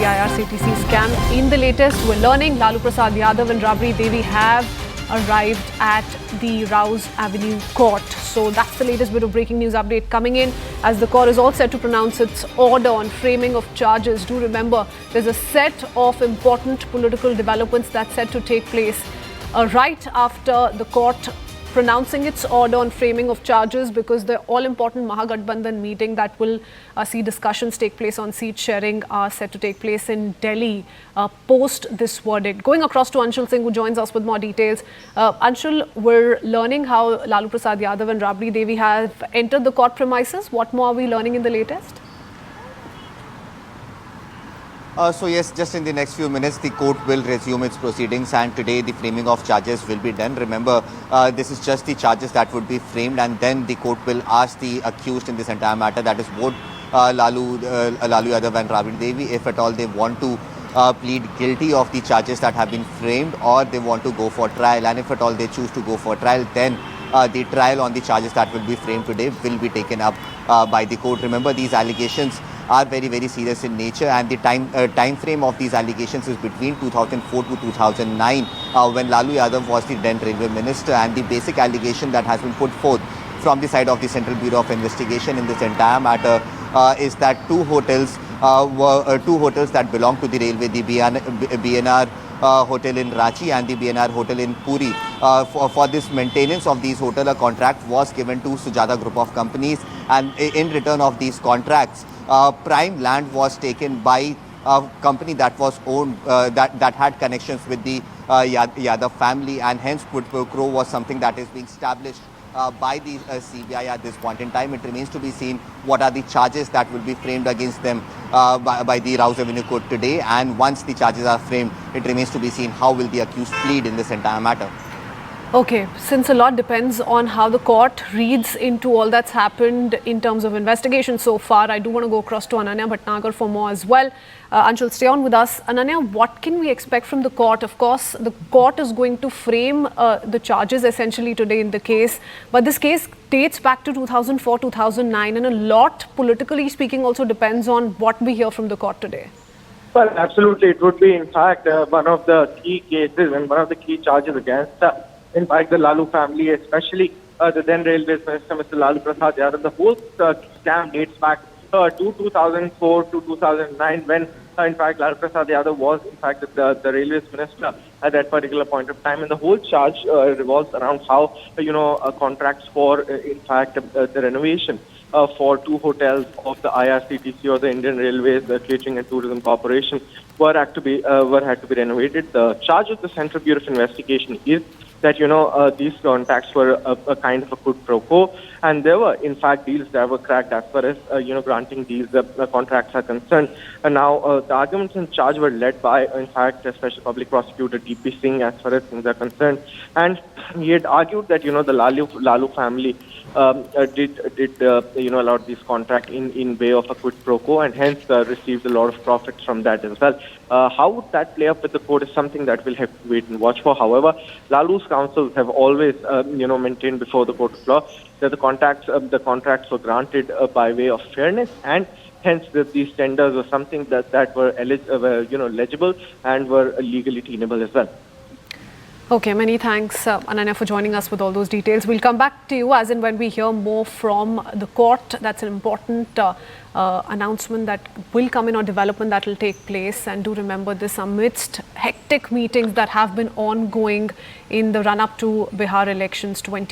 the IRCTC scam. In the latest, we're learning Lalu Prasad Yadav and Rabri Devi have arrived at the Rouse Avenue Court. So that's the latest bit of breaking news update coming in as the court is all set to pronounce its order on framing of charges. Do remember, there's a set of important political developments that's set to take place right after the court pronouncing its order on framing of charges, because the all-important Mahagathbandhan meeting that will see discussions take place on seat sharing are set to take place in Delhi post this verdict. Going across to Anshul Singh, who joins us with more details. Anshul, we're learning how Lalu Prasad Yadav and Rabri Devi have entered the court premises. What more are we learning in the latest? So yes, just in the next few minutes, the court will resume its proceedings, and today the framing of charges will be done. Remember, this is just the charges that would be framed, and then the court will ask the accused in this entire matter, that is both Lalu Yadav and Rabri Devi, if at all they want to plead guilty of the charges that have been framed, or they want to go for trial. And if at all they choose to go for trial, then the trial on the charges that will be framed today will be taken up by the court. Remember, these allegations are very, very serious in nature, and the time frame of these allegations is between 2004 to 2009, when Lalu Yadav was the then railway minister. And the basic allegation that has been put forth from the side of the Central Bureau of Investigation in this entire matter is that two hotels that belong to the railway, the BNR hotel in Ranchi and the BNR hotel in Puri. For this maintenance of these hotels, a contract was given to Sujata Group of companies, and in return of these contracts, prime land was taken by a company that was owned, that had connections with the Yadav family, and hence quid pro quo was something that is being established by the CBI at this point in time. It remains to be seen what are the charges that will be framed against them by the Rouse Avenue Court today, and once the charges are framed, it remains to be seen how will the accused plead in this entire matter. Okay, since a lot depends on how the court reads into all that's happened in terms of investigation so far, I do want to go across to Ananya Bhatnagar for more as well. Anshul, stay on with us. Ananya, what can we expect from the court? Of course, the court is going to frame the charges essentially today in the case, but this case dates back to 2004-2009, and a lot, politically speaking, also depends on what we hear from the court today. Well, absolutely. It would be, in fact, one of the key cases and one of the key charges against in fact, the Lalu family, especially the then Railways Minister, Mr. Lalu Prasad Yadav. The whole scam dates back to 2004 to 2009, when, in fact, Lalu Prasad Yadav was, in fact, the Railways Minister at that particular point of time. And the whole charge revolves around how, contracts for, in fact, the renovation for two hotels of the IRCTC, or the Indian Railways Catering and Tourism Corporation, had to be renovated. The charge of the Central Bureau of Investigation is that, these contracts were a kind of a quid pro quo, and there were, in fact, deals that were cracked as far as, granting these contracts are concerned. And now the arguments in charge were led by, in fact, Special Public Prosecutor D.P. Singh as far as things are concerned. And he had argued that, the Lalu family did allowed these contracts in way of a quid pro quo, and hence received a lot of profits from that as well. How would that play up with the court is something that we'll have to wait and watch for. However, Lalu's counsels have always, maintained before the court of law that the contracts were granted by way of fairness, and hence that these tenders were something that were legible and were legally tenable as well. Okay, many thanks, Ananya, for joining us with all those details. We'll come back to you as and when we hear more from the court. That's an important announcement that will come in, or development that will take place. And do remember this amidst hectic meetings that have been ongoing in the run-up to Bihar elections 20.